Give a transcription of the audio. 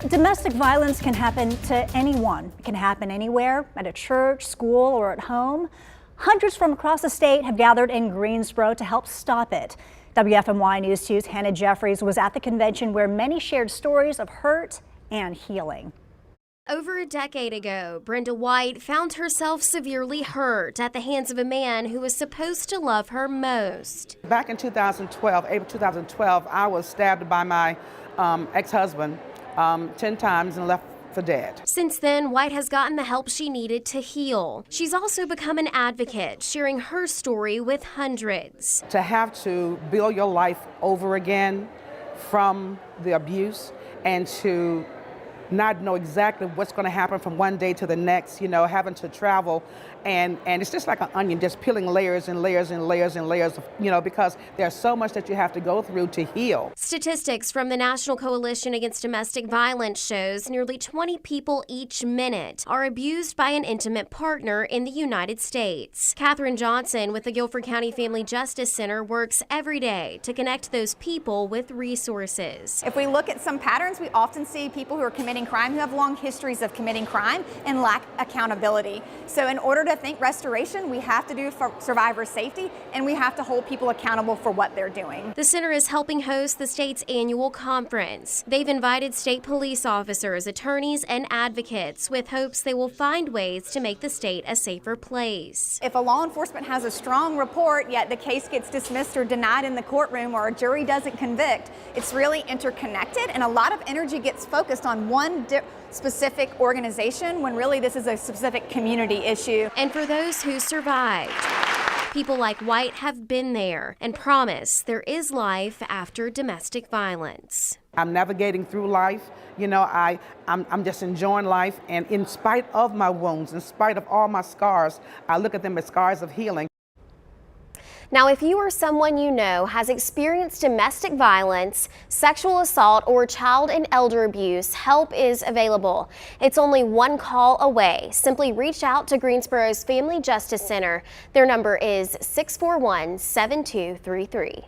Domestic violence can happen to anyone. It can happen anywhere, at a church, school, or at home. Hundreds from across the state have gathered in Greensboro to help stop it. WFMY News 2's Hannah Jeffries was at the convention where many shared stories of hurt and healing. Over a decade ago, Brenda White found herself severely hurt at the hands of a man who was supposed to love her most. Back in 2012, April 2012, I was stabbed by my ex-husband 10 times and left for dead. Since then, White has gotten the help she needed to heal. She's also become an advocate, sharing her story with hundreds. To have to build your life over again from the abuse and to not know exactly what's going to happen from one day to the next, having to travel. And it's just like an onion, just peeling layers and layers and layers and layers, because there's so much that you have to go through to heal. Statistics from the National Coalition Against Domestic Violence shows nearly 20 people each minute are abused by an intimate partner in the United States. Catherine Johnson with the Guilford County Family Justice Center works every day to connect those people with resources. If we look at some patterns, we often see people who are committing crime who have long histories of committing crime and lack accountability. So in order to think restoration, we have to do for survivor safety, and we have to hold people accountable for what they're doing. The center is helping host the state's annual conference. They've invited state police officers, attorneys, and advocates with hopes they will find ways to make the state a safer place. If a law enforcement has a strong report, yet the case gets dismissed or denied in the courtroom, or a jury doesn't convict, it's really interconnected, and a lot of energy gets focused on one specific organization when really this is a specific community issue. And for those who survived, people like White have been there and promise there is life after domestic violence. I'm navigating through life. I'm just enjoying life, and in spite of my wounds, in spite of all my scars, I look at them as scars of healing. Now, if you or someone you know has experienced domestic violence, sexual assault, or child and elder abuse, help is available. It's only one call away. Simply reach out to Greensboro's Family Justice Center. Their number is 641-7233.